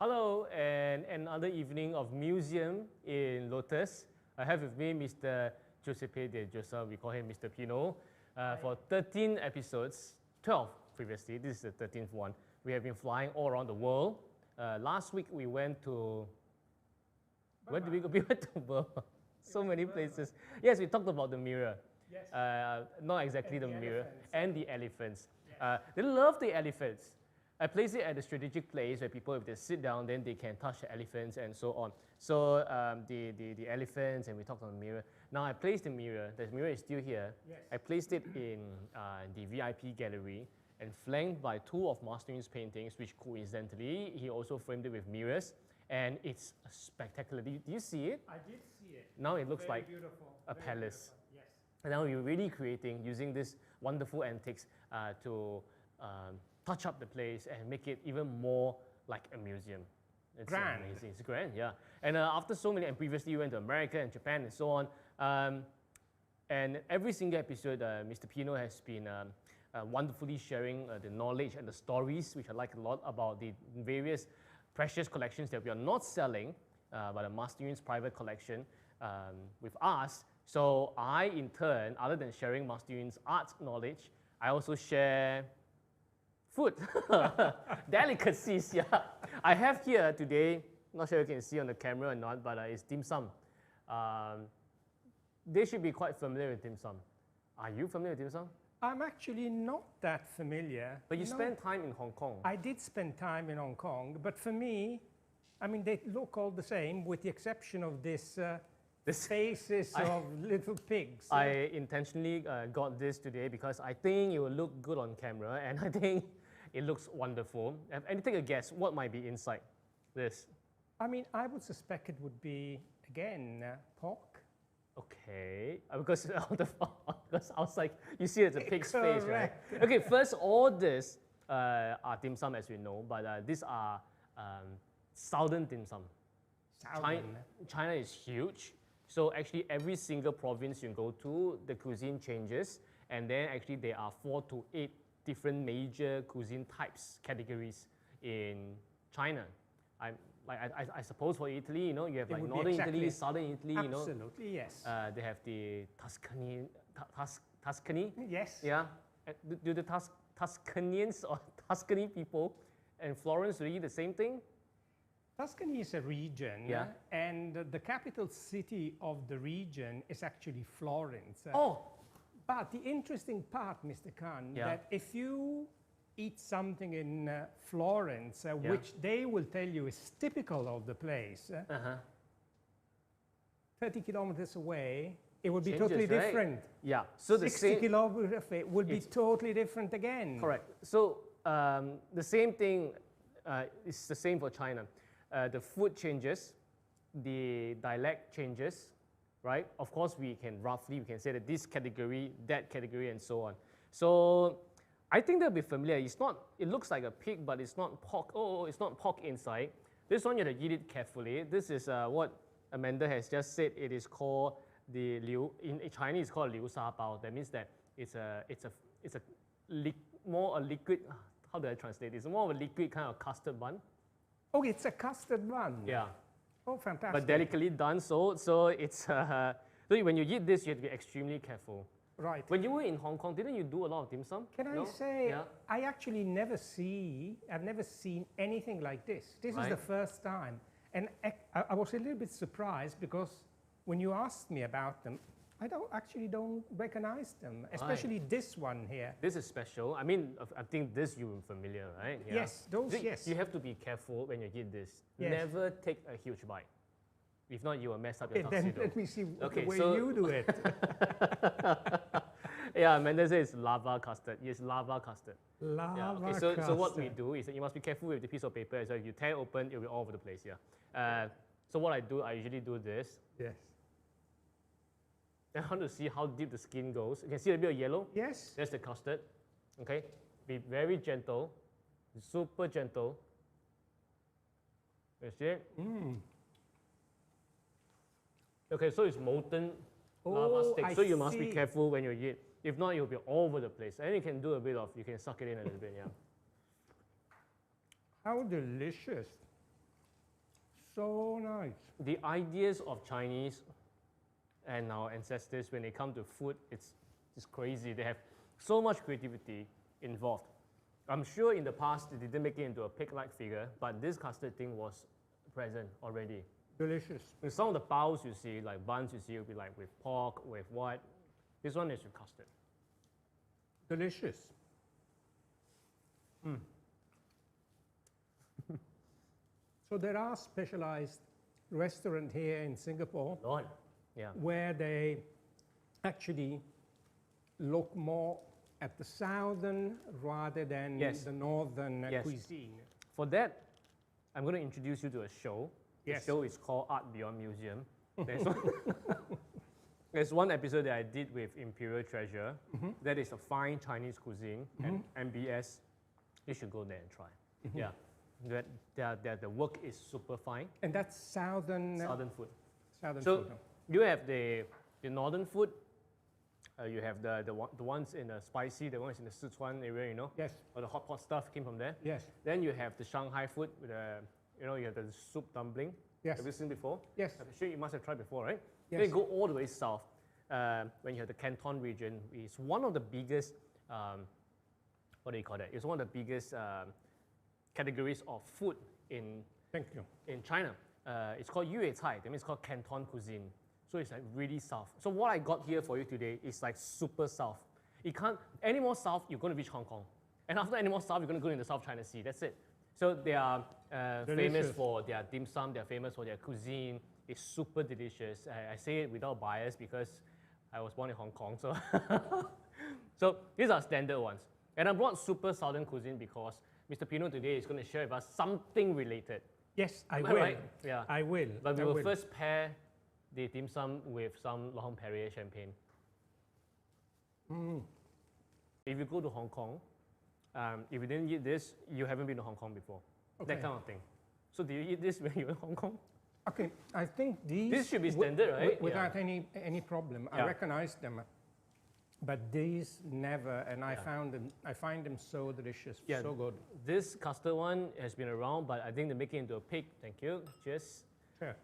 Hello, and another evening of museum in Lotus. I have with me Mr. Giuseppe De Giosa, we call him Mr. Pino, for 13 episodes, 12 previously, this is the 13th one. We have been flying all around the world. Last week we went to, where did we go? We went to Burma, so many places. Yes, we talked about the mirror. Yes. Not exactly and the mirror, and the elephants. Yes. They love the elephants. I place it at a strategic place where people, if they sit down, then they can touch the elephants and so on. So the elephants, and we talked on the mirror. Now I placed the mirror is still here. Yes. I placed it in the VIP gallery and flanked by two of Master Yun's paintings, which coincidentally, he also framed it with mirrors. And it's spectacular. Do you see it? I did see it. Now it looks very like beautiful. a very palace. Beautiful. Yes. And now we're really creating, using this wonderful antiques to touch up the place and make it even more like a museum. It's grand. Amazing. It's grand, yeah. And after so many, and previously we went to America and Japan and so on, and every single episode, Mr. Pino has been wonderfully sharing the knowledge and the stories, which I like a lot, about the various precious collections that we are not selling, but the Master Yun's private collection with us. So I, in turn, other than sharing Master Yun's art knowledge, I also share food, delicacies, yeah. I have here today, not sure if you can see on the camera or not, but it's dim sum. They should be quite familiar with dim sum. Are you familiar with dim sum? I'm actually not that familiar. But you spent time in Hong Kong. I did spend time in Hong Kong, but for me, I mean, they look all the same, with the exception of this faces of little pigs. I intentionally got this today because I think it will look good on camera, and I think it looks wonderful. And take a guess, what might be inside this? I mean, I would suspect it would be, again, pork. Okay, because I was like, you see it's a pig's face, right? Okay, first, all this are dim sum, as we know, but these are southern dim sum. China is huge. So actually every single province you go to, the cuisine changes, and then actually there are 4 to 8 different major cuisine types, categories in China. I suppose for Italy, you know, you have like northern Italy, southern Italy, you know. Absolutely, yes. They have the Tuscany. Yes. Yeah. Do the Tuscanians or Tuscany people and Florence really the same thing? Tuscany is a region, yeah. And the capital city of the region is actually Florence. Oh! But the interesting part, Mr. Khan, yeah. that if you eat something in Florence, yeah. which they will tell you is typical of the place, 30 kilometers away, it would be totally different. Yeah. So 60 kilometers away would be totally different again. Correct. So the same thing is the same for China. The food changes, the dialect changes, right? Of course, we can say that this category, that category, and so on. So I think they'll be familiar. It's not, it looks like a pig, but it's not pork. Oh, it's not pork inside. This one you have to eat it carefully. This is what Amanda has just said. It is called the liu, in Chinese it's called liu sha bao. That means that it's more a liquid, how do I translate this? It's more of a liquid kind of custard bun. Oh, it's a custard bun. Yeah. Oh, fantastic. But delicately done, so it's, so when you eat this, you have to be extremely careful. Right. When you were in Hong Kong, didn't you do a lot of dim sum? Can I say, I actually I've never seen anything like this. This is the first time. And I was a little bit surprised because when you asked me about them, I don't recognize them, especially this one here. This is special. I mean, I think this you're familiar, right? Yeah. Yes, yes. You have to be careful when you eat this. Yes. Never take a huge bite. If not, you will mess up your tuxedo. Then let me see the way you do it. Yeah, Amanda says it's lava custard. Yes, lava custard. Lava custard. So what we do is that you must be careful with the piece of paper. So if you tear it open, it'll be all over the place, yeah. So what I usually do this. Yes. I want to see how deep the skin goes. You can see a bit of yellow? Yes. That's the custard. Okay? Be very gentle. Super gentle. You see it? Okay, so it's molten lava stick. So you must be careful when you eat. If not, you'll be all over the place. And you can do a bit of, you can suck it in a little bit, yeah. How delicious. So nice. The ideas of Chinese and our ancestors when they come to food, it's crazy. They have so much creativity involved. I'm sure in the past they didn't make it into a pig-like figure, but this custard thing was present already. Delicious. And some of the baos you see, like buns you see, will be like with pork, with what? This one is with custard. Delicious. So there are specialized restaurants here in Singapore Lord, yeah. where they actually look more at the southern rather than Yes. the northern Yes. cuisine. For that, I'm going to introduce you to a show. Yes. The show is called Art Beyond Museum. There's one episode that I did with Imperial Treasure. That is a fine Chinese cuisine and MBS. You should go there and try. Yeah, the work is super fine. And that's southern Food. southern So food. no? you have the northern food. You have the ones in the spicy, the ones in the Sichuan area, you know. Yes, Or the hot pot stuff came from there. yes, Then you have the Shanghai food with the, you have the soup dumpling. yes, Have you seen before? yes, I'm sure you must have tried before, right? yes. Then you go all the way south. When you have the Canton region, it's one of the biggest, what do you call that? It's one of the biggest categories of food in Thank you. China. It's called Yue Cai. That means it's called Canton cuisine. So it's like really south. So what I got here for you today is like super south. You can't, any more south, you're going to reach Hong Kong. And after any more south, you're going to go in the South China Sea. That's it. So they are famous Delicious. for their dim sum. They're famous for their cuisine. It's super delicious. I say it without bias because I was born in Hong Kong. So, so these are standard ones. And I brought super southern cuisine because Mr. Pino today is going to share with us something related. Yes, I Am I will. right? Yeah. I will. But we I will will. first pair the dim sum with some Long Perrier champagne. If you go to Hong Kong, if you didn't eat this, you haven't been to Hong Kong before. Okay. That kind of thing. So do you eat this when you're in Hong Kong? Okay, I think these... This should be standard, right? Without any problem. I Yeah. recognize them. But these never, and I Yeah. find them so delicious, Yeah. so good. This custard one has been around, but I think they make it into a pig. Thank you. Cheers. Sure.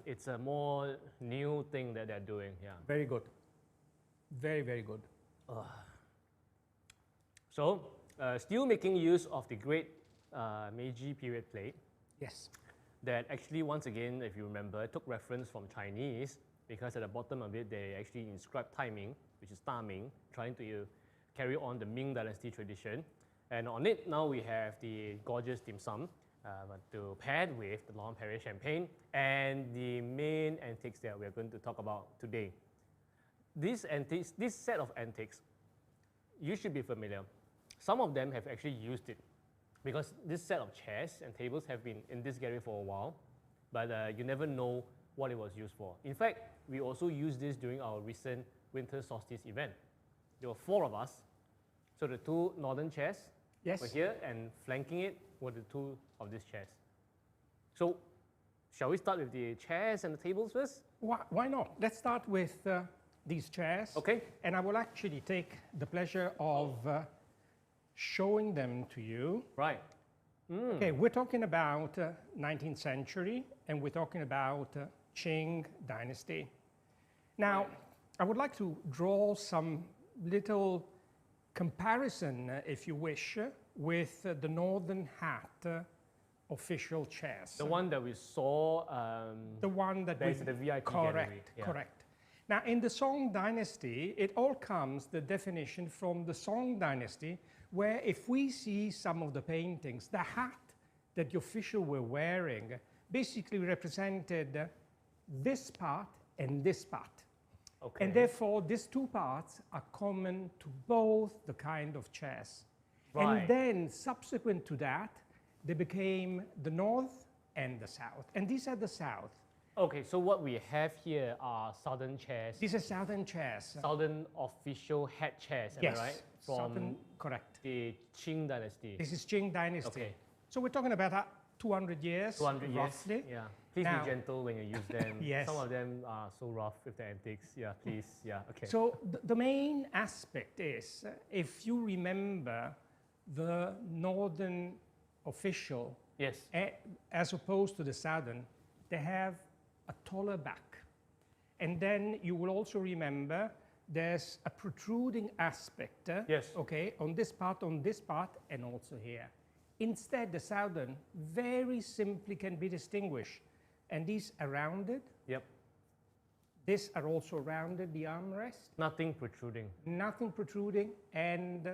It's a more new thing that they're doing. Yeah. Very good. Very, very good. So, still making use of the great Meiji period plate Yes. that actually, once again, if you remember, took reference from Chinese because at the bottom of it, they actually inscribed timing, which is Da Ming, trying to carry on the Ming Dynasty tradition. And on it, now we have the gorgeous dim sum to pair with the Long Perrier champagne and the main antiques that we're going to talk about today. These antiques, this set of antiques, you should be familiar. Some of them have actually used it because this set of chairs and tables have been in this gallery for a while, but you never know what it was used for. In fact, we also used this during our recent winter solstice event. There were 4 of us. So the 2 northern chairs Yes. were here, and flanking it were the 2 of these chairs. So shall we start with the chairs and the tables first? Why not? Let's start with these chairs. Okay. And I will actually take the pleasure of showing them to you. Right. Okay, we're talking about 19th century, and we're talking about Qing dynasty. Now, I would like to draw some little comparison, if you wish, with the Northern Hat official chairs. The one that we saw The one that there's the VIP correct, gallery. Yeah. correct. Now, in the Song dynasty, it all comes, the definition from the Song dynasty, where if we see some of the paintings, the hat that the official were wearing basically represented this part and this part. Okay. And therefore, these 2 parts are common to both the kind of chairs. Right. And then, subsequent to that, they became the North and the South. And these are the South. Okay, so what we have here are southern chairs, These are Southern chairs. southern official hat chairs, am Yes, I right? Southern, correct. The Qing dynasty. This is Qing dynasty. Okay. So we're talking about 200 years, 200 years. roughly. Yeah. Please Now- be gentle when you use them. Yes. Some of them are so rough with the antiques. Yeah, please. Yeah, okay. So the main aspect is, if you remember the northern official, yes. as opposed to the southern, they have a taller back. And then you will also remember there's a protruding aspect, Yes. okay, on this part, and also here. Instead, the southern very simply can be distinguished. And these are rounded. Yep. These are also rounded, the armrest. Nothing protruding. Nothing protruding, and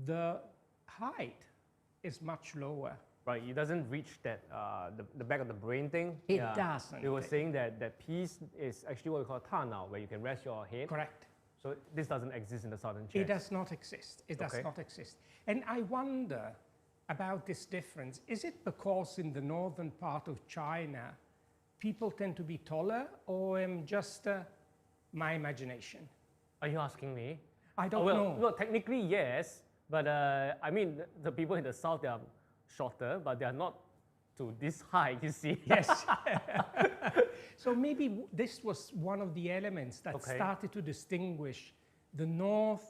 the height is much lower. Right, it doesn't reach that the back of the brain thing. It doesn't. They were saying that that piece is actually what we call ta now, where you can rest your head. Correct. So this doesn't exist in the southern chairs. It does not exist. It does not exist. And I wonder about this difference. Is it because in the northern part of China, people tend to be taller, or just my imagination? Are you asking me? I don't well, know. Well, technically yes, but I mean the people in the south, they are shorter, but they are not to this high, you see. Yes. So maybe this was one of the elements that started to distinguish the north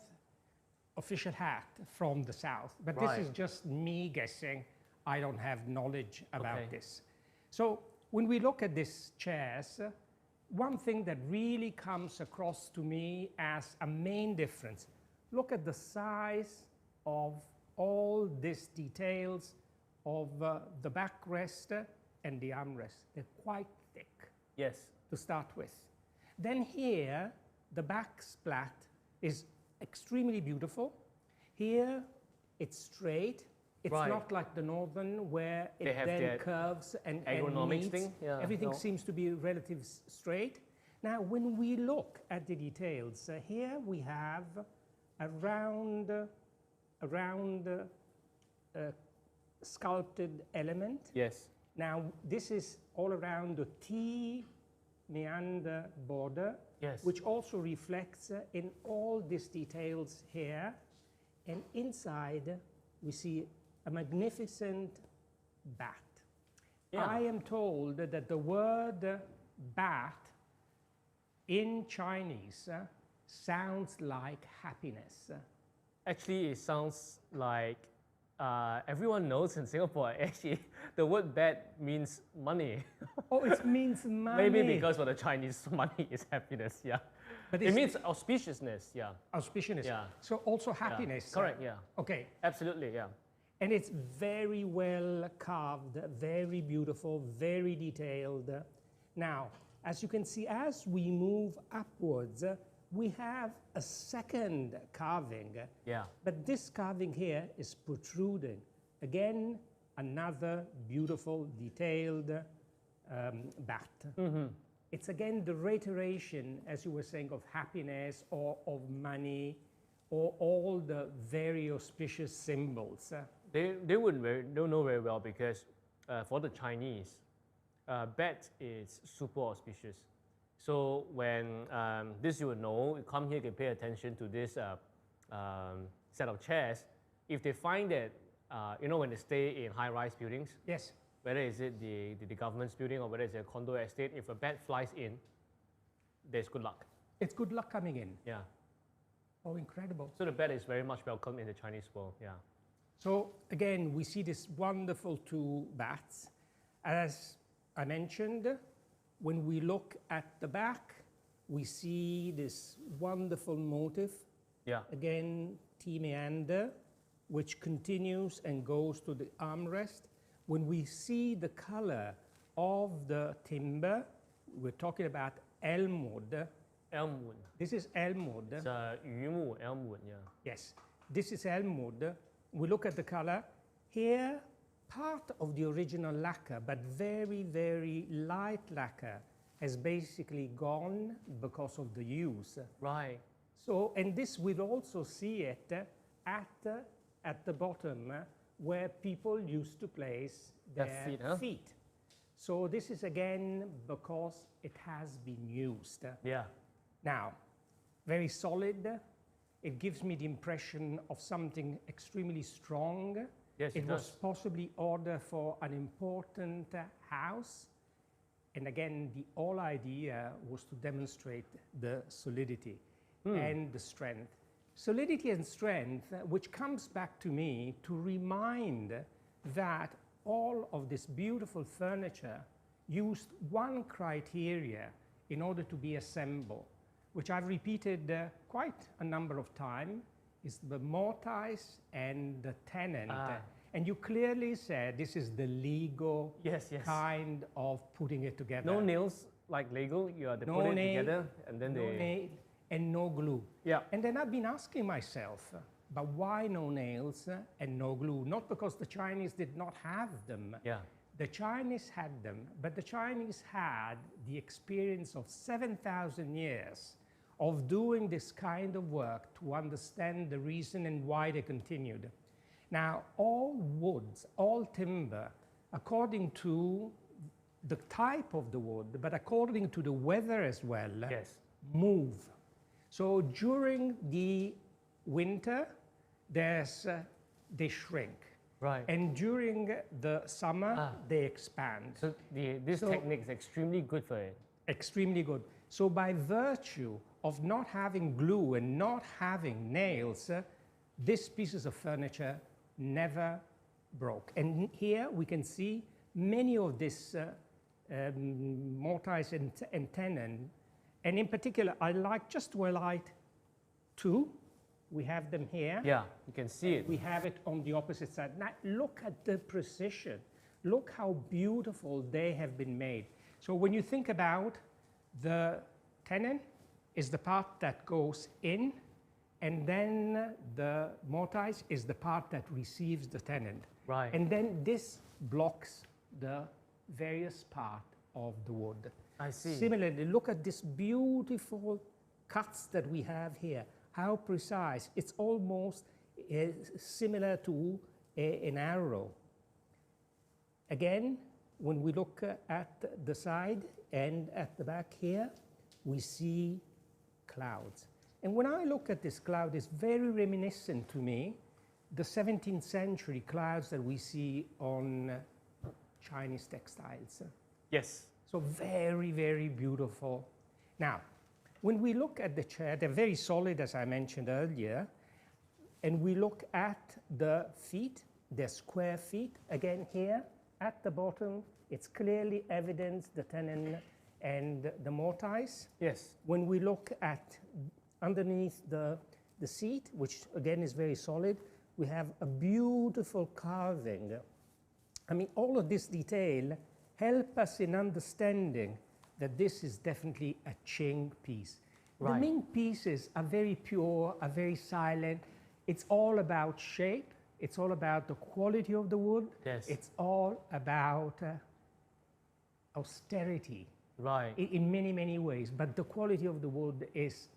official hat from the south. But this is just me guessing. I don't have knowledge about this. So when we look at these chairs, one thing that really comes across to me as a main difference, look at the size of all these details of the backrest and the armrest. They're quite thick. Yes. To start with. Then here, the back splat is extremely beautiful. Here, it's straight. It's not like the northern where it then curves and meets. Thing. Yeah, everything seems to be relatively straight. Now, when we look at the details, here we have a round sculpted element. Yes. Now, this is all around the T meander border, which also reflects in all these details here. And inside, we see a magnificent bat. Yeah. I am told that the word bat in Chinese sounds like happiness. Actually, it sounds like everyone knows in Singapore, actually, the word bat means money. Oh, it means money. Maybe because for the Chinese, money is happiness, yeah. But it means auspiciousness, yeah. Auspiciousness. Yeah. So also happiness. Yeah. Correct, yeah. Okay. Absolutely, yeah. And it's very well carved, very beautiful, very detailed. Now, as you can see, as we move upwards, we have a second carving. Yeah. But this carving here is protruding. Again, another beautiful, detailed bat. Mm-hmm. It's again the reiteration, as you were saying, of happiness or of money or all the very auspicious symbols. They don't know very well because for the Chinese, bat is super auspicious. So when this you would know, you come here, you can pay attention to this set of chairs. If they find that, when they stay in high-rise buildings, yes, whether is it the government's building or whether it's a condo estate, if a bat flies in, there's good luck. It's good luck coming in. Yeah. Oh, incredible. So the bat is very much welcome in the Chinese world, yeah. So again, we see this wonderful two bats. As I mentioned, when we look at the back, we see this wonderful motif. Yeah. Again, T meander, which continues and goes to the armrest. When we see the color of the timber, we're talking about elmwood. Elmwood. This is elmwood. It's yumu, elmwood, yeah. Yes, this is elmwood. We look at the color. Here, part of the original lacquer, but very, very light lacquer, has basically gone because of the use. Right. So, and this we'll also see it at the bottom where people used to place their feet. So this is again because it has been used. Yeah. Now, very solid. It gives me the impression of something extremely strong. Yes, it was possibly ordered for an important house. And again, the whole idea was to demonstrate the solidity and the strength. Solidity and strength, which comes back to me to remind that all of this beautiful furniture used one criteria in order to be assembled, which I've repeated quite a number of times, is the mortise and the tenant. And you clearly said this is the legal kind of putting it together. No nails like Lego, they put it together and then no nail and no glue. Yeah. And then I've been asking myself, but why no nails and no glue? Not because the Chinese did not have them. Yeah. The Chinese had them, but the Chinese had the experience of 7,000 years of doing this kind of work to understand the reason and why they continued. Now, all woods, all timber, according to the type of the wood, but according to the weather as well, move. So during the winter, they shrink. Right. And during the summer, they expand. So this technique is extremely good for it. Extremely good. So by virtue of not having glue and not having nails, these pieces of furniture never broke. And here we can see many of these mortise and tenon. And in particular, I like just to highlight two. We have them here. Yeah, you can see it. We have it on the opposite side. Now, look at the precision. Look how beautiful they have been made. So when you think about the tenon is the part that goes in, and then the mortise is the part that receives the tenon. Right. And then this blocks the various part of the wood. I see. Similarly, look at this beautiful cuts that we have here. How precise. It's almost similar to an arrow. Again, when we look at the side and at the back here, we see clouds. And when I look at this cloud, it's very reminiscent to me, the 17th century clouds that we see on Chinese textiles. Yes. So very, very beautiful. Now, when we look at the chair, they're very solid, as I mentioned earlier, and we look at the feet, they're square feet. Again, here at the bottom, it's clearly evidence the tenon and the mortise. Yes. When we look at underneath the seat, which again is very solid, we have a beautiful carving. I mean, all of this detail help us in understanding that this is definitely a Qing piece. Right. The Ming pieces are very pure, are very silent. It's all about shape. It's all about the quality of the wood. Yes. It's all about austerity. Right. In many, many ways. But the quality of the wood is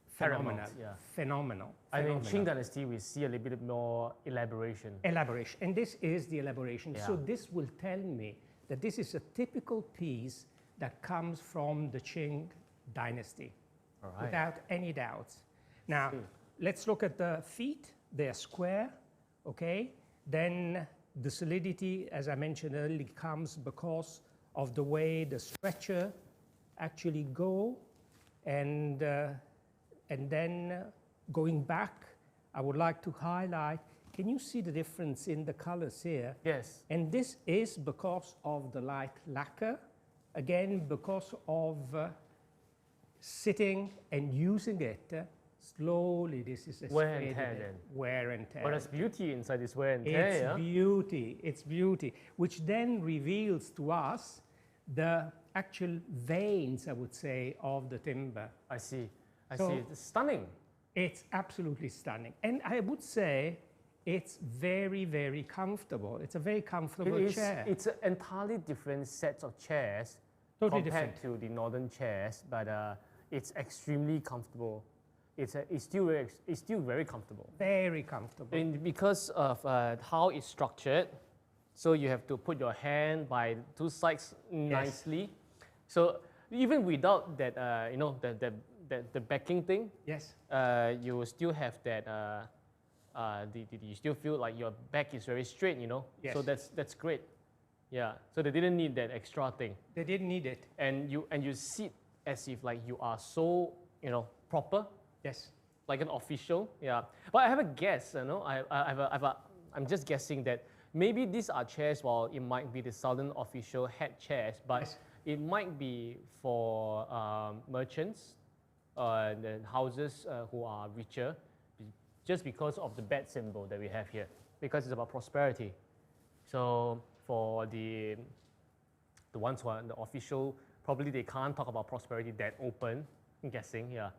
phenomenal. Paramount, yeah. Phenomenal. I mean, Qing Dynasty, we see a little bit more elaboration. Elaboration. And this is the elaboration. Yeah. So this will tell me that this is a typical piece that comes from the Qing dynasty, All right. without any doubts. Now, let's look at the feet. They're square, okay? Then the solidity, as I mentioned earlier, comes because of the way the stretcher actually go. And then going back, I would like to highlight, can you see the difference in the colors here? Yes. And this is because of the light lacquer. Again, because of sitting and using it slowly, this is a Wear and tear then. Wear and tear. But there's beauty inside this wear and tear. It's beauty, it's beauty, which then reveals to us the actual veins, I would say, of the timber. I see. I So- see. It's stunning. It's absolutely stunning. And I would say it's very, very comfortable. It's a very comfortable chair. It's an entirely different set of chairs Totally compared different. to the northern chairs, but it's extremely comfortable. It's still very comfortable. Very comfortable. And because of how it's structured, so you have to put your hand by two sides nicely. So even without that, the backing thing, Yes. you will still have that. You still feel like your back is very straight, Yes. So that's great. Yeah. So they didn't need that extra thing, They didn't need it. and you sit as if like you are so proper, Yes. like an official. Yeah. But I have a guess. I'm just guessing that maybe these are chairs, well, it might be the Southern official head chairs, but Yes. it might be for merchants and then houses who are richer, just because of the bat symbol that we have here, because it's about prosperity. So for the ones who are in the official, probably they can't talk about prosperity that open, I'm guessing, yeah.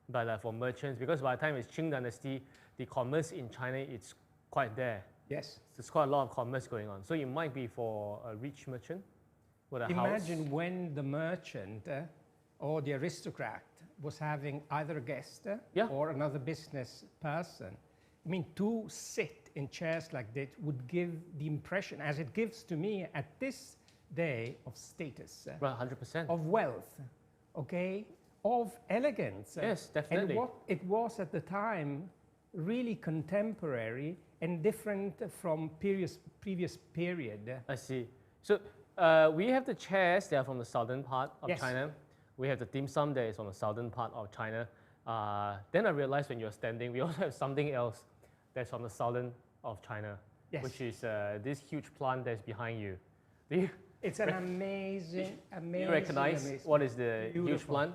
But for merchants, because by the time it's Qing Dynasty, the commerce in China, it's quite there. Yes. There's quite a lot of commerce going on. So it might be for a rich merchant with a house. Imagine when the merchant or the aristocrat was having either a guest Yeah. or another business person. I mean, to sit in chairs like that would give the impression, as it gives to me at this day, of status, Right, 100%. of wealth, okay, of elegance. Yes, definitely. And what it was at the time, really contemporary and different from previous period. I see. So we have the chairs that are from the southern part of Yes. China. We have the dim sum that is from the southern part of China. Then I realized when you're standing, we also have something else that's from the southern of China, Yes. which is this huge plant that's behind you. Do you, It's an amazing, do you recognize amazing. what is the huge Beautiful. plant?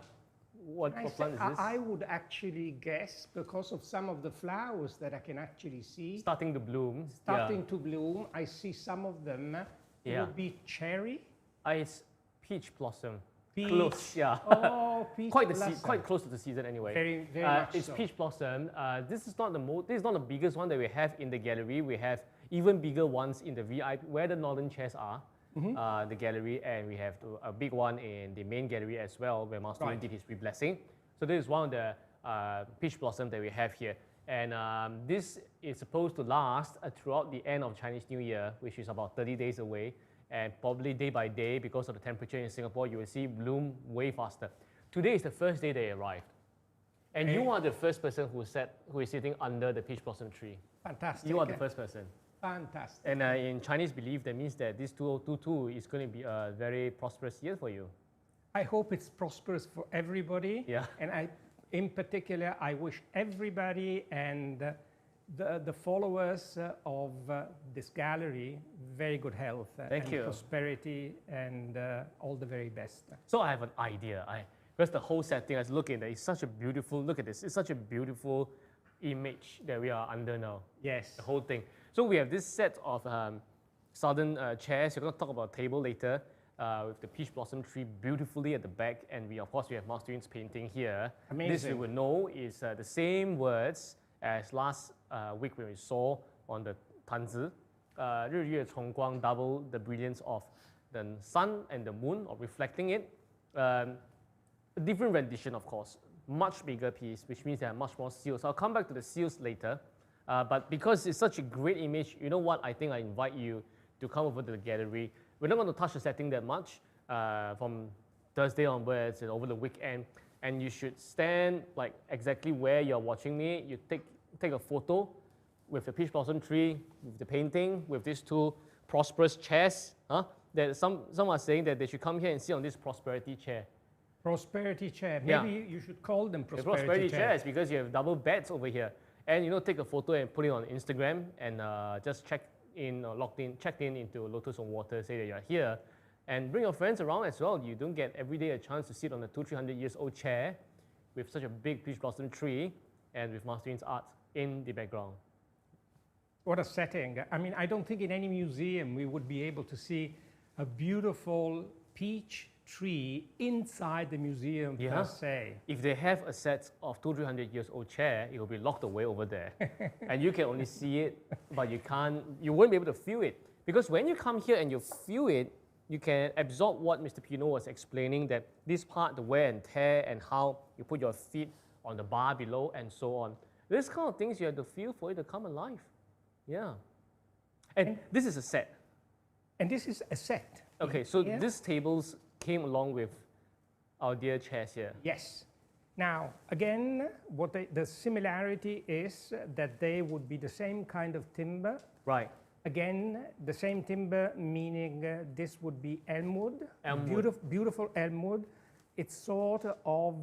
What plant is this? I would actually guess, because of some of the flowers that I can actually see Starting to bloom. starting to bloom, I see some of them Yeah. would be cherry. It's peach blossom. Peach. Close, yeah. Oh, peach blossom. Quite close to the season anyway. Very much It's so. peach blossom. This is not the biggest one that we have in the gallery. We have even bigger ones in the VIP, where the northern chairs are, the gallery, and we have a big one in the main gallery as well, where Master Yun Right. did his reblessing. So this is one of the peach blossom that we have here. And this is supposed to last throughout the end of Chinese New Year, which is about 30 days away. And probably day by day, because of the temperature in Singapore, you will see bloom way faster. Today is the first day they arrived. And you are the first person who is sitting under the peach blossom tree. Fantastic. You are the first person. Fantastic. And in Chinese belief, that means that this 2022 is going to be a very prosperous year for you. I hope it's prosperous for everybody. Yeah. And in particular, I wish everybody and the followers of this gallery very good health Thank and you. prosperity and all the very best. So I have an idea. Because the whole setting, I was looking at it, it's such a beautiful, look at this, it's such a beautiful image that we are under now. Yes. The whole thing. So we have this set of southern chairs. We're going to talk about a table later with the peach blossom tree beautifully at the back. And we, of course, we have Master Yun's painting here. Amazing. This you will know is the same words as last week when we saw on the Tanzi. 日月重光, double the brilliance of the sun and the moon, or reflecting it. A different rendition, of course, much bigger piece, which means there are much more seals. I'll come back to the seals later. But because it's such a great image, you know what? I think I invite you to come over to the gallery. We're not going to touch the setting that much from Thursday onwards and over the weekend. And you should stand like exactly where you're watching me. You take a photo with the peach blossom tree, with the painting, with these two prosperous chairs. That some are saying that they should come here and sit on this prosperity chair. Prosperity chair. Yeah. Maybe you should call them The prosperity chairs, because you have double beds over here. And take a photo and put it on Instagram and just check in or checked in into Lotus on Water, say that you're here. And bring your friends around as well. You don't get every day a chance to sit on a 200-300 years old chair with such a big peach blossom tree and with Master Yun's art in the background. What a setting. I mean, I don't think in any museum we would be able to see a beautiful peach tree inside the museum per se. If they have a set of 200-300 years old chair, it will be locked away over there. And you can only see it, but you won't be able to feel it. Because when you come here and you feel it, you can absorb what Mr. Pino was explaining, that this part, the wear and tear, and how you put your feet on the bar below and so on. This kind of things you have to feel for it to come alive. Yeah. And this is a set. And this is a set. Okay, so these tables came along with our dear chairs here. Yes. Now, again, what the similarity is that they would be the same kind of timber. Right. Again, the same timber, meaning this would be elmwood. Elmwood. Beautiful elmwood. It's sort of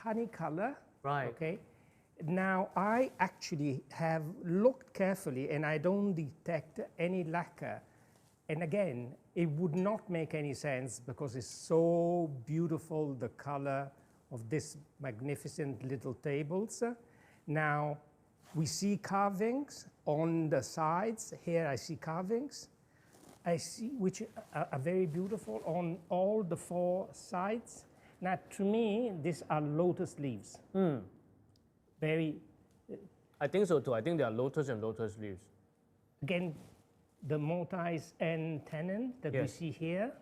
honey color. Right. Okay. Now, I actually have looked carefully and I don't detect any lacquer. And again, it would not make any sense because it's so beautiful, the color of this magnificent little tables. Now, we see carvings on the sides. Here I see carvings. I see which are very beautiful on all the four sides. Now, to me, these are lotus leaves. Very. I think so too. I think they are lotus and lotus leaves. Again, the mortise and tenon that we Yes. see here,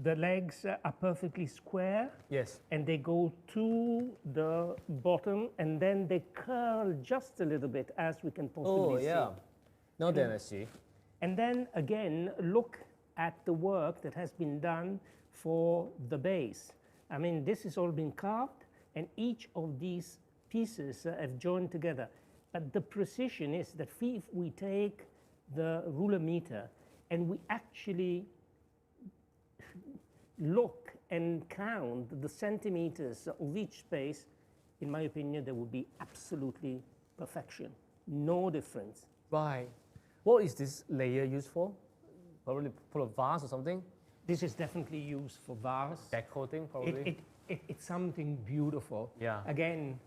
the legs are perfectly square. Yes. And they go to the bottom and then they curl just a little bit, as we can possibly see. Now then I see. And then again, look at the work that has been done for the base. I mean, this has all been carved and each of these pieces have joined together. But the precision is that if we take the ruler meter and we actually look and count the centimeters of each space, in my opinion, there would be absolutely perfection. No difference. Right. What is this layer used for? Probably for a vase or something? This is definitely used for vase. Back coating, probably? It's something beautiful. Yeah. Again,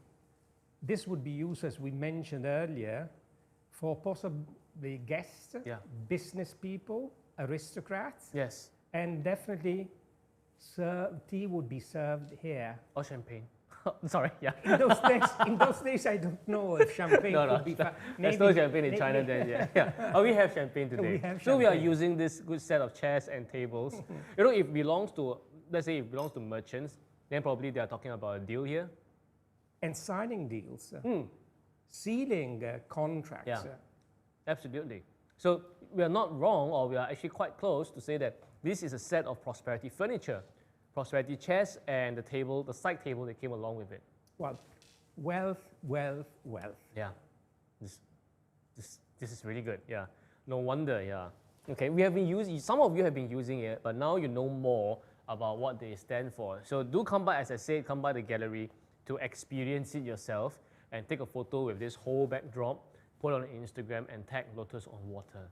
this would be used, as we mentioned earlier, for possibly guests, business people, aristocrats. Yes. And definitely tea would be served here. Or champagne. Sorry, yeah. In those days, I don't know if champagne could be. There's no champagne in China then, yeah. Oh, we have champagne today. We have so we are champagne. using this good set of chairs and tables. You know, if it belongs to, let's say it belongs to merchants, then probably they are talking about a deal here. And signing deals, sealing contracts. Yeah. Absolutely. So we are not wrong, or we are actually quite close to say that this is a set of prosperity furniture, prosperity chairs, and the table, the side table that came along with it. Well, wealth, wealth, wealth. Yeah, this is really good. Yeah, no wonder. Yeah. Okay, we have been using. Some of you have been using it, but now you know more about what they stand for. So do come by, as I said, come by the gallery to experience it yourself and take a photo with this whole backdrop. Put it on Instagram and tag Lotus on Water,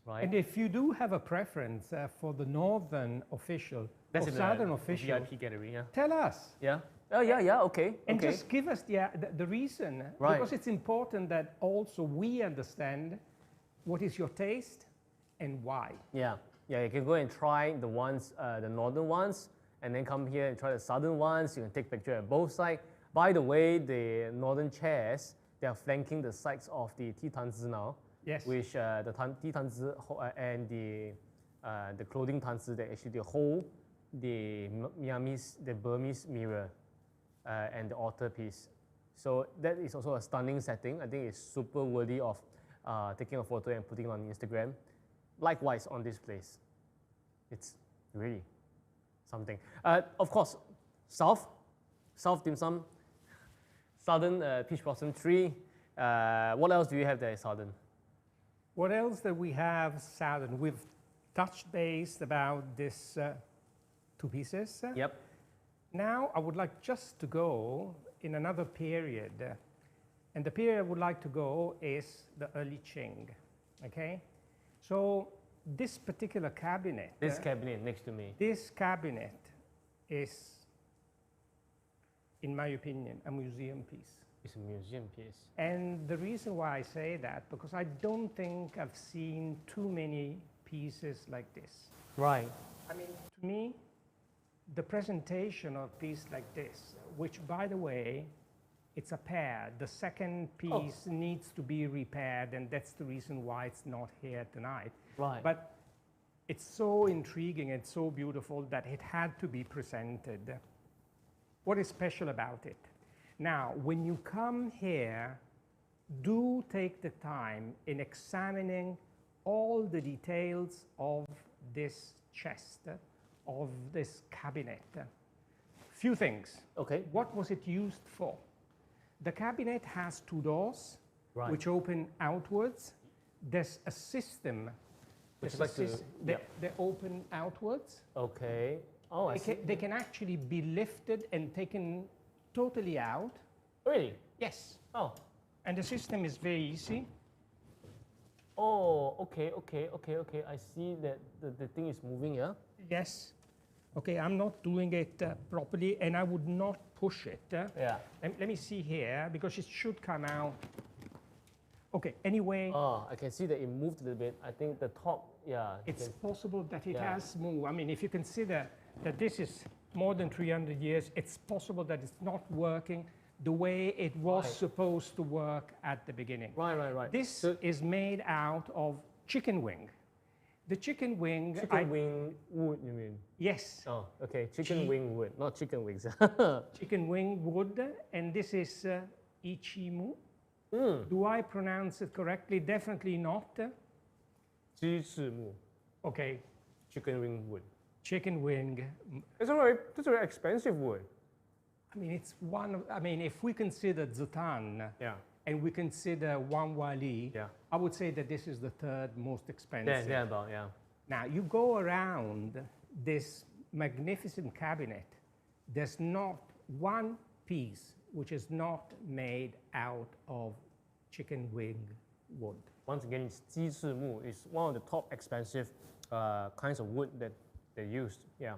right? And if you do have a preference for the northern official or southern official, VIP gallery, yeah. tell us. Yeah. Oh yeah, okay. And okay. just give us the reason, Right. because it's important that also we understand what is your taste and why. Yeah, you can go and try the ones, the northern ones, and then come here and try the southern ones. You can take picture at both sides. By the way, the northern chairs, they are flanking the sides of the tea tanzi now. Yes. Which the tea tanzi and the clothing tanzi, they actually hold the Burmese mirror and the altar piece. So that is also a stunning setting. I think it's super worthy of taking a photo and putting it on Instagram. Likewise on this place. It's really something. Of course, South Dim Sum, Southern Peach Blossom Tree. What else do you have there, Southern? What else that we have southern? We've touched base about this two pieces. Yep. Now I would like just to go in another period. And the period I would like to go is the early Qing. Okay? So this particular cabinet. This cabinet next to me. This cabinet is, in my opinion, a museum piece. It's a museum piece. And the reason why I say that, because I don't think I've seen too many pieces like this. Right. I mean, to me, the presentation of a piece like this, which, by the way, it's a pair. The second piece needs to be repaired, and that's the reason why it's not here tonight. Right. But it's so intriguing and so beautiful that it had to be presented. What is special about it? Now, when you come here, do take the time in examining all the details of this chest, of this cabinet. Few things. Okay. What was it used for? The cabinet has two doors, Right. which open outwards. There's a system. Which There's like a they open outwards. Okay. Oh, I see. They can actually be lifted and taken totally out. Really? Yes. Oh. And the system is very easy. Oh, okay. I see that the thing is moving, yeah? Yes. Okay, I'm not doing it properly, and I would not push it. Yeah. Let me see here, because it should come out. Okay, anyway. Oh, I can see that it moved a little bit. I think the top, yeah. It's possible that it has moved. I mean, if you consider that this is more than 300 years, it's possible that it's not working the way it was supposed to work at the beginning. Right. This is made out of chicken wing. The chicken wing... Chicken wing wood, you mean? Yes. Oh, okay. Chicken wing wood, not chicken wings. Chicken wing wood, and this is ichimu. Do I pronounce it correctly? Definitely not. 鸡翅木. Okay. Chicken wing wood. Chicken wing. That's a very expensive wood. I mean, it's one of, I mean, if we consider Zutan, and we consider Wangwali, I would say that this is the third most expensive. Yeah. Now, you go around this magnificent cabinet, there's not one piece which is not made out of chicken wing wood. Once again, it's 鸡翅木. It's one of the top expensive kinds of wood that they used. Yeah.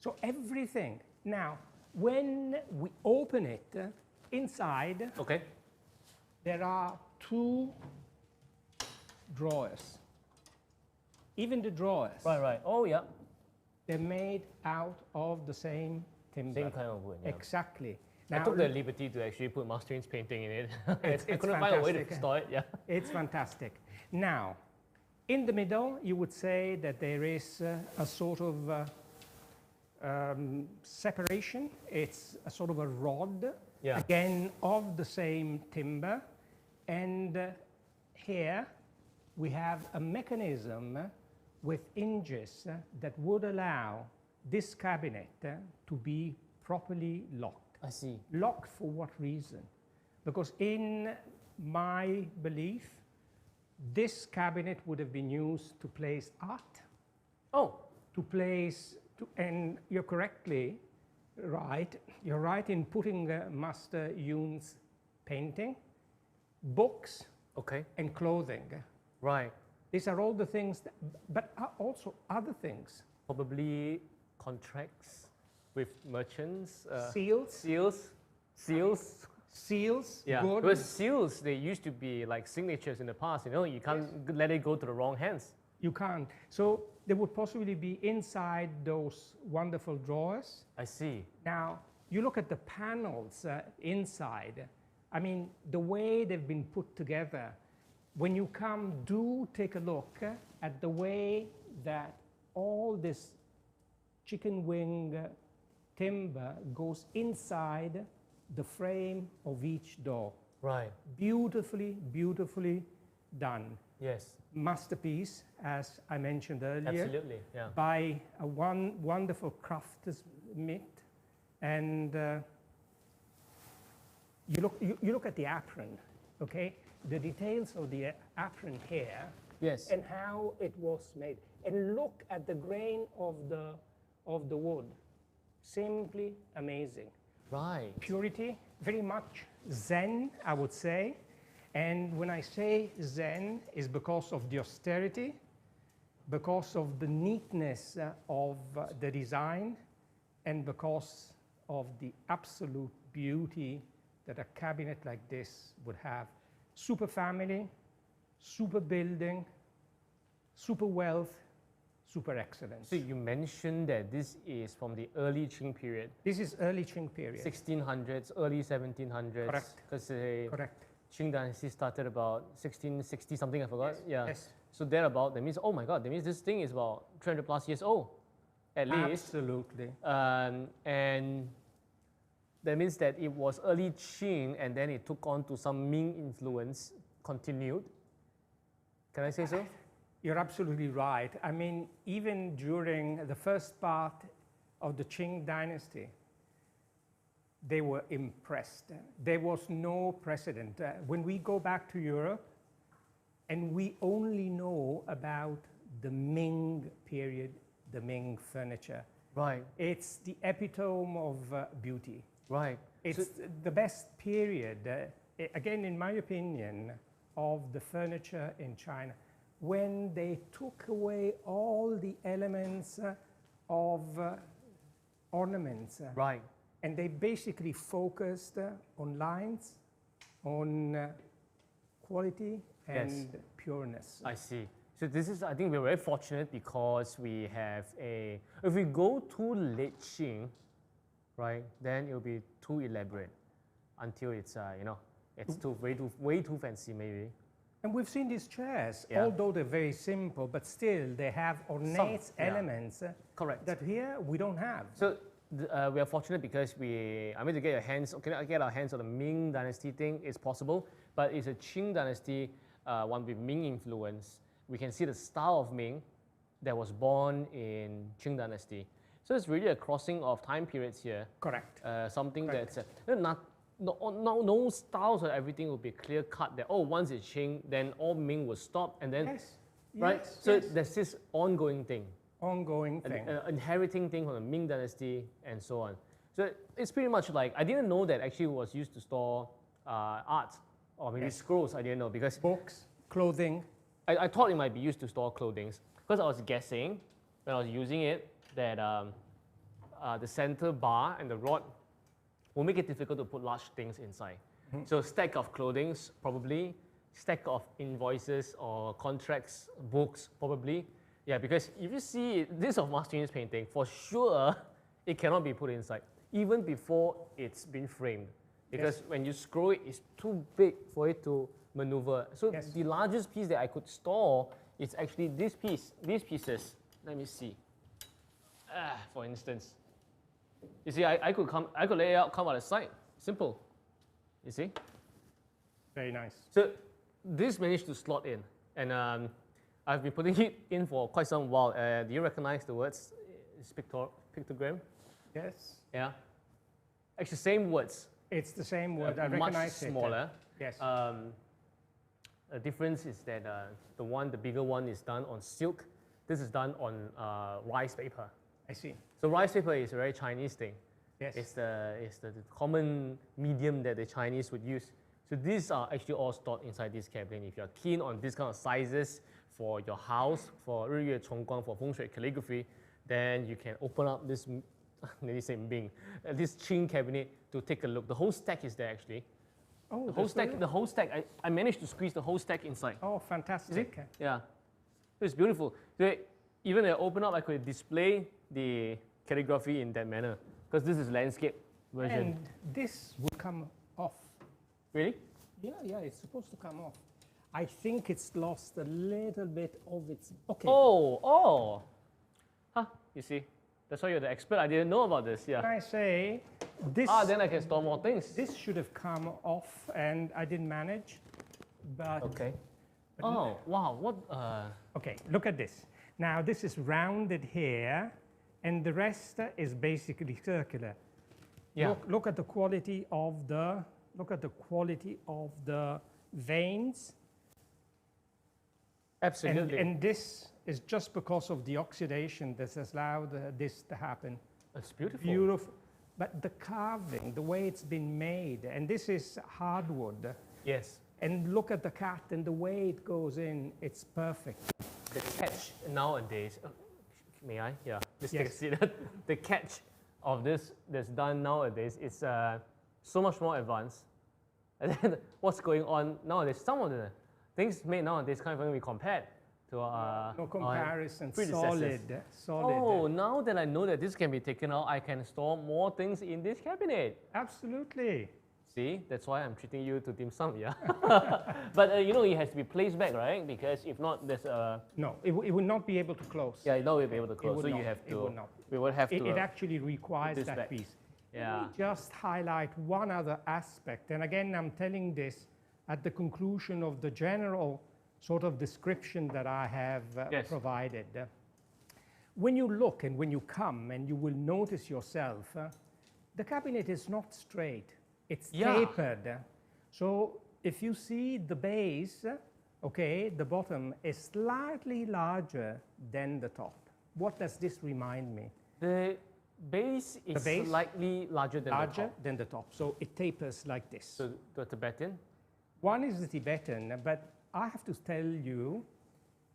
So everything. Now, when we open it, inside, there are two drawers. Even the drawers. Right. Oh, yeah. They're made out of the same timber. Same kind of wood. Yeah. Exactly. I Now, took the liberty to actually put Master's painting in it. I couldn't fantastic. find a way to store it. Yeah. It's fantastic. Now, in the middle, you would say that there is a sort of separation. It's a sort of a rod, again, of the same timber. And here we have a mechanism with hinges that would allow this cabinet to be properly locked. I see. Locked for what reason? Because in my belief, this cabinet would have been used to place art. Oh. To place, and you're correctly right. You're right in putting Master Yoon's painting, books, and clothing. Right. These are all the things, but also other things. Probably contracts with merchants. Seals. Yeah, good. because seals, they used to be like signatures in the past, you know, you can't let it go to the wrong hands. You can't. So they would possibly be inside those wonderful drawers. I see. Now, you look at the panels inside. I mean, the way they've been put together. When you come, do take a look at the way that all this chicken wing timber goes inside the frame of each door. Right. Beautifully, beautifully done. Yes. Masterpiece, as I mentioned earlier. Absolutely, yeah. By a wonderful craftsmith. And you look at the apron, okay? The details of the apron here. Yes. And how it was made. And look at the grain of the wood. Simply amazing. Right. Purity, very much Zen, I would say. And when I say Zen, is because of the austerity, because of the neatness of the design, and because of the absolute beauty that a cabinet like this would have. Super family, super building, super wealth, super excellence. So you mentioned that this is from the early Qing period. This is early Qing period. 1600s, early 1700s. Correct. Because Correct. Qing dynasty started about 1660 something, I forgot. Yes. Yeah. Yes. So thereabout, that means, oh my God, that means this thing is about 300 plus years old, at least. Absolutely. And that means that it was early Qing and then it took on to some Ming influence, continued. Can I say so? You're absolutely right. I mean, even during the first part of the Qing dynasty, they were impressed. There was no precedent. When we go back to Europe, and we only know about the Ming period, the Ming furniture. Right. It's the epitome of beauty. Right. It's the best period again, in my opinion, of the furniture in China, when they took away all the elements of ornaments, Right. and they basically focused on lines, on quality and pureness. I see. So this is, I think we're very fortunate because we have if we go too leching, right, then it'll be too elaborate until it's, it's way too fancy maybe. And we've seen these chairs, Yeah. although they're very simple, but still they have ornate elements Correct. that here we don't have. So we are fortunate because I mean to get our hands on the Ming Dynasty thing is possible, but it's a Qing Dynasty one with Ming influence. We can see the style of Ming that was born in Qing Dynasty. So it's really a crossing of time periods here. Correct. Something Correct. that's no styles or everything will be clear cut. That once it's Qing, then all Ming will stop, and then Yes. right. Yes, So yes. there's this ongoing thing. Ongoing thing. Inheriting thing from the Ming Dynasty and so on. So it's pretty much like, I didn't know that actually it was used to store art or maybe scrolls. I didn't know because Books, clothing. I thought it might be used to store clothing because I was guessing when I was using it that the center bar and the rod will make it difficult to put large things inside. So stack of clothing probably, stack of invoices or contracts, books probably. Yeah, because if you see this of Master Yun's painting, for sure it cannot be put inside, even before it's been framed. Because when you scroll it, it's too big for it to maneuver. So the largest piece that I could store is actually this piece, these pieces. Let me see. For instance, you see, I could lay it out, come out the side. Simple. You see? Very nice. So this managed to slot in, and I've been putting it in for quite some while. Do you recognize the words? It's pictogram. Yes. Yeah. Actually, same words. It's the same word. I much recognize it. smaller. Yes. The difference is that the bigger one is done on silk. This is done on rice paper. I see. So rice paper is a very Chinese thing. Yes. It's the common medium that the Chinese would use. So these are actually all stored inside this cabinet. If you're keen on this kind of sizes for your house, for 日月重光, for fengshui calligraphy, then you can open up this, let me say Ming, this Qing cabinet to take a look. The whole stack is there actually. Oh, The whole stack. I managed to squeeze the whole stack inside. Oh, fantastic. Yeah, it's beautiful. So even when I open up, I could display the calligraphy in that manner because this is landscape version. And this would come off. Really? Yeah, it's supposed to come off. I think it's lost a little bit of its. Okay. Oh. Huh, you see. That's why you're the expert. I didn't know about this. Yeah. Can I say this? Then I can store more things. This should have come off, and I didn't manage. But Okay. Oh, wow. What? okay, look at this. Now this is rounded here, and the rest is basically circular. Yeah. Look at the quality of the. Look at the quality of the veins. Absolutely. And this is just because of the oxidation that has allowed this to happen. It's beautiful. Beautiful. But the carving, the way it's been made, and this is hardwood. Yes. And look at the cat and the way it goes in, it's perfect. The catch nowadays, may I? Yeah. Just take a Yes. seat. The catch of this that's done nowadays is so much more advanced. And then what's going on nowadays? Some of the things made nowadays can't even be compared to No comparison, predecessors. solid. Oh, now that I know that this can be taken out, I can store more things in this cabinet. Absolutely. See, that's why I'm treating you to dim sum, yeah? But it has to be placed back, right? Because if not, there's a... No, it will not be able to close. Yeah, now we'll be able to close, would so you not. have It to... would not. We would have to... It actually requires this that back. piece. Yeah. Let me just highlight one other aspect. And again, I'm telling this at the conclusion of the general sort of description that I have provided. When you look and when you come and you will notice yourself, the cabinet is not straight. It's tapered. So if you see the base, okay, the bottom is slightly larger than the top. What does this remind me? base is base slightly larger than the top. than the top. So it tapers like this. So the Tibetan? One is the Tibetan, but I have to tell you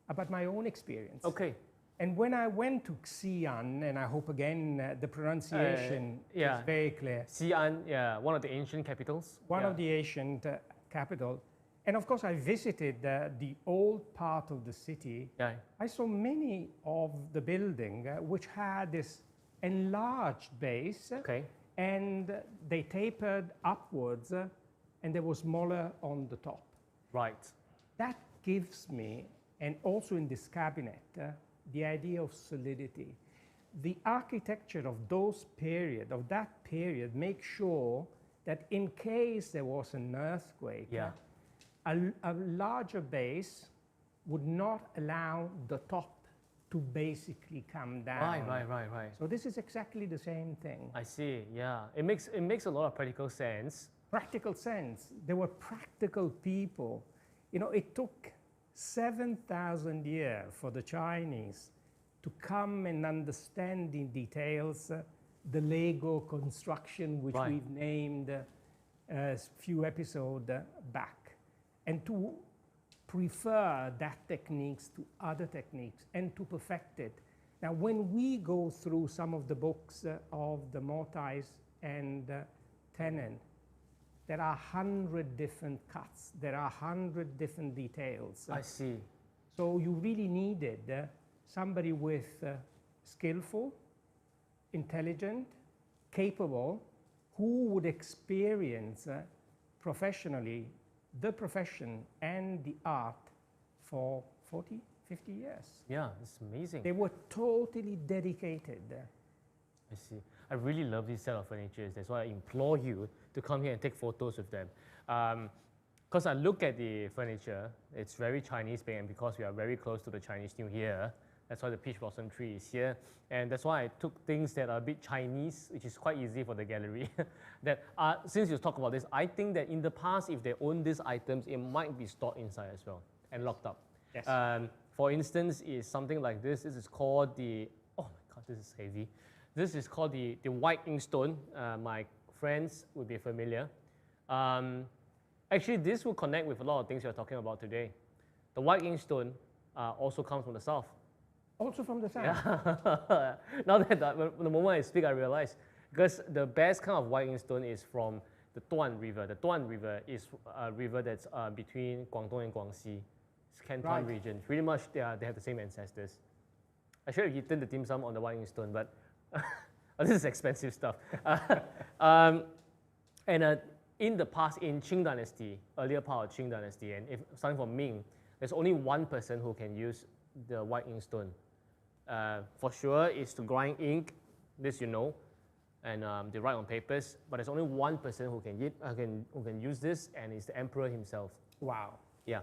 about my own experience. Okay. And when I went to Xi'an, and I hope again the pronunciation yeah. is very clear. Xi'an, yeah, one of the ancient capitals. One of the ancient capital. And of course, I visited the old part of the city. Yeah. I saw many of the building which had this enlarged base, Okay. and they tapered upwards, and they were smaller on the top. Right. That gives me, and also in this cabinet, the idea of solidity. The architecture of that period, makes sure that in case there was an earthquake, Yeah. A larger base would not allow the top to basically come down. Right. So this is exactly the same thing. I see, yeah. It makes a lot of practical sense. Practical sense. They were practical people. You know, it took 7,000 years for the Chinese to come and understand in details the Lego construction, which Right. we've named a few episodes back, and to prefer that techniques to other techniques and to perfect it. Now, when we go through some of the books of the Mortais and Tennant, there are 100 different cuts. There are 100 different details. I see. So you really needed somebody with skillful, intelligent, capable, who would experience professionally the profession and the art for 40, 50 years. Yeah, it's amazing. They were totally dedicated. I see. I really love this set of furniture. That's why I implore you to come here and take photos with them. Because I look at the furniture, it's very Chinese and because we are very close to the Chinese New Year, that's why the peach blossom tree is here. And that's why I took things that are a bit Chinese, which is quite easy for the gallery. That since you talk about this, I think that in the past, if they own these items, it might be stored inside as well and locked up. Yes. For instance, is something like this. This is called the, oh my God, this is heavy. This is called the white inkstone. My friends would be familiar. Actually, this will connect with a lot of things we're talking about today. The white inkstone also comes from the south. Also from the south? Yeah. Now that the moment I speak, I realize, because the best kind of white inkstone is from the Duan River. The Duan River is a river that's between Guangdong and Guangxi. It's Canton region. Pretty much they have the same ancestors. I should have eaten the dim sum on the white inkstone, but this is expensive stuff. In the past, in Qing Dynasty, earlier part of Qing Dynasty, and starting from Ming, there's only one person who can use the white inkstone. For sure, is to grind ink, this you know, and they write on papers. But there's only one person who can use this, and it's the emperor himself. Wow. Yeah,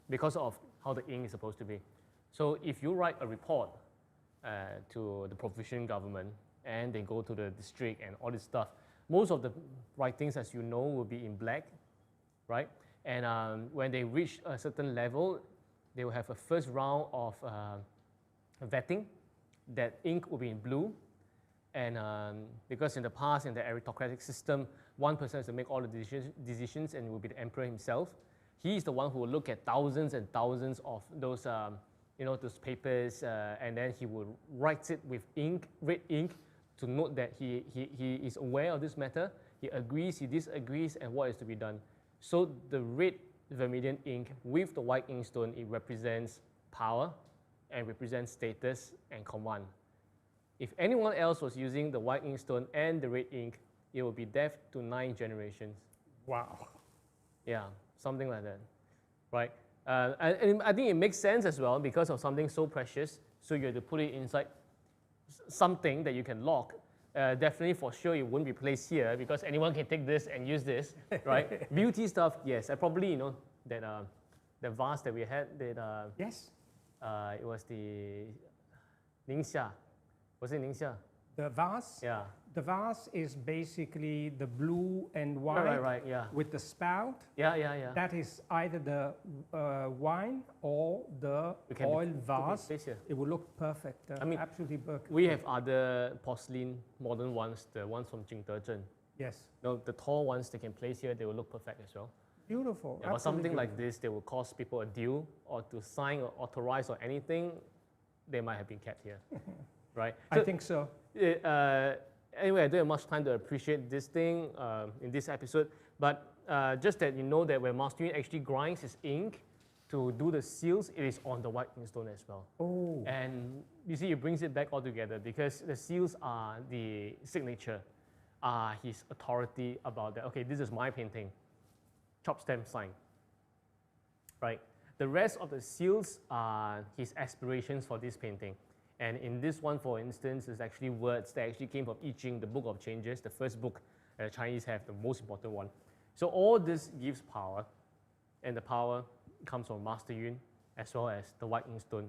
because of how the ink is supposed to be. So if you write a report to the provincial government, and they go to the district and all this stuff, most of the writings, as you know, will be in black, right? And when they reach a certain level, they will have a first round of vetting. That ink will be in blue. And because in the past, in the aristocratic system, one person has to make all the decisions, and it will be the emperor himself. He is the one who will look at thousands and thousands of those, those papers, and then he will write it with ink, red ink, to note that he is aware of this matter, he agrees, he disagrees, and what is to be done. So the red vermilion ink with the white inkstone, it represents power and represents status and command. If anyone else was using the white inkstone and the red ink, it would be death to 9 generations. Wow. Yeah, something like that, right? And I think it makes sense as well because of something so precious, so you have to put it inside something that you can lock. Definitely for sure it wouldn't be placed here because anyone can take this and use this, right? Beauty stuff, yes. I probably, that the vase that we had, that yes, it was the Ningxia. Was it Ningxia? The vase? Yeah. The vase is basically the blue and white Right, yeah. with the spout. Yeah. That is either the wine or the oil vase. It will look perfect. I mean, absolutely perfect. We have other porcelain modern ones, the ones from Jingdezhen. Yes. No, the tall ones they can place here, they will look perfect as well. Beautiful. Yeah, but something like this, they will cost people a deal or to sign or authorize or anything, they might have been kept here, right? I think so. Anyway, I don't have much time to appreciate this thing in this episode, but just that you know that when Master Yun actually grinds his ink to do the seals, it is on the white inkstone as well. Oh. And you see, it brings it back all together because the seals are the signature, his authority about that. Okay, this is my painting, chop stamp sign, right? The rest of the seals are his aspirations for this painting. And in this one, for instance, is actually words that actually came from I Ching, the Book of Changes, the first book the Chinese have, the most important one. So all this gives power, and the power comes from Master Yun, as well as the white inkstone,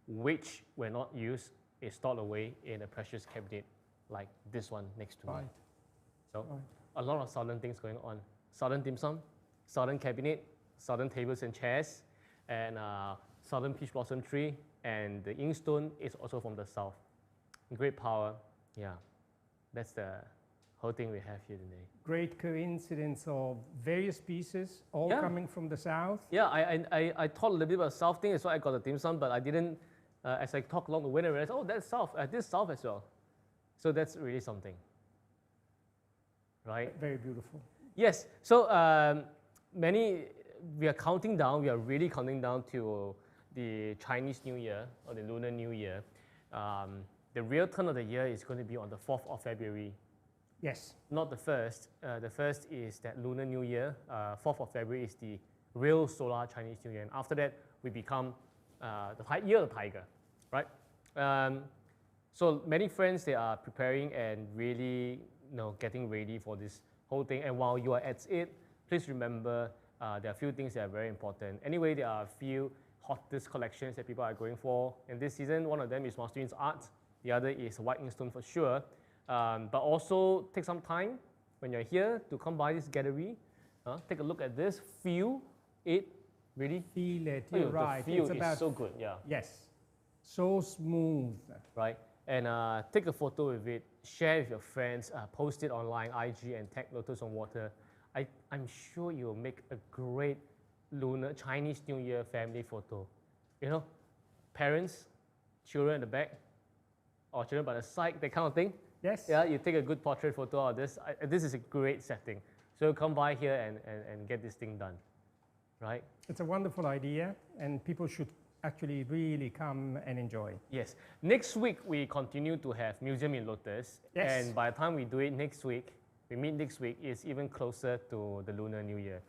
which, when not used, is stored away in a precious cabinet like this one next to me. So a lot of southern things going on. Southern dim sum, southern cabinet, southern tables and chairs, and southern peach blossom tree, and the inkstone is also from the south. Great power, yeah. That's the whole thing we have here today. Great coincidence of various pieces, all coming from the south. Yeah, I thought a little bit about south thing, that's why I got the dim sum, but I didn't, as I talked along the way, I realized, oh, that's south, this south as well. So that's really something, right? Very beautiful. Yes, so we are counting down, we are really counting down to the Chinese New Year or the Lunar New Year. The real turn of the year is going to be on the 4th of February. Yes. Not the 1st. The 1st is that Lunar New Year. 4th of February is the real solar Chinese New Year. And after that, we become the year of the tiger, right? So many friends, they are preparing and really getting ready for this whole thing. And while you are at it, please remember there are a few things that are very important. Anyway, there are a few hottest collections that people are going for. And this season, one of them is Master Yun's art. The other is white inkstone for sure. But also take some time when you're here to come by this gallery. Take a look at this, feel it, really. Feel it, you're right. The feel is so good, yeah. Yes, so smooth. Right, and take a photo with it, share with your friends, post it online, IG, and tag Lotus on Water. I'm sure you'll make a great Lunar Chinese New Year family photo. You know, parents, children at the back, or children by the side, that kind of thing. Yes. Yeah, you take a good portrait photo of this. This is a great setting. So come by here and get this thing done, right? It's a wonderful idea, and people should actually really come and enjoy. Yes. Next week, we continue to have Museum in Lotus. Yes. And by the time we do it next week, we meet next week, it's even closer to the Lunar New Year.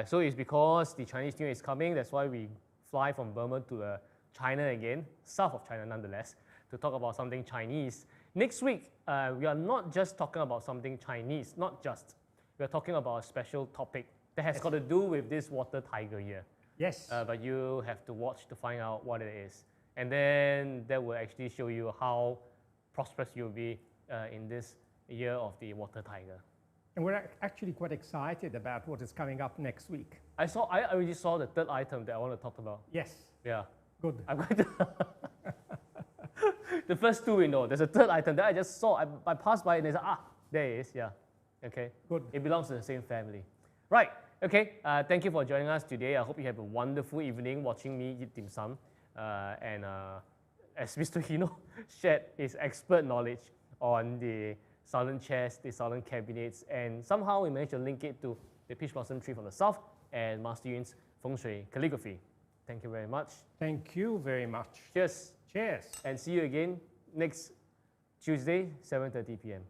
So it's because the Chinese New Year is coming. That's why we fly from Burma to China again, south of China nonetheless, to talk about something Chinese. Next week, we are not just talking about something Chinese, not just. We are talking about a special topic that has got to do with this water tiger here. Yes. But you have to watch to find out what it is. And then that will actually show you how prosperous you'll be in this year of the water tiger. And we're actually quite excited about what is coming up next week. I already saw the third item that I want to talk about. Yes. Yeah. Good. I'm going to the first two we know. There's a third item that I just saw. I passed by and I said, there it is. Yeah. Okay. Good. It belongs to the same family. Right. Okay. Thank you for joining us today. I hope you have a wonderful evening watching me eat dim sum. And as Mr. Pino shared his expert knowledge on the southern chairs, the southern cabinets, and somehow we managed to link it to the peach blossom tree from the south and Master Yun's fengshui calligraphy. Thank you very much. Thank you very much. Cheers. Cheers. And see you again next Tuesday, 7:30 p.m.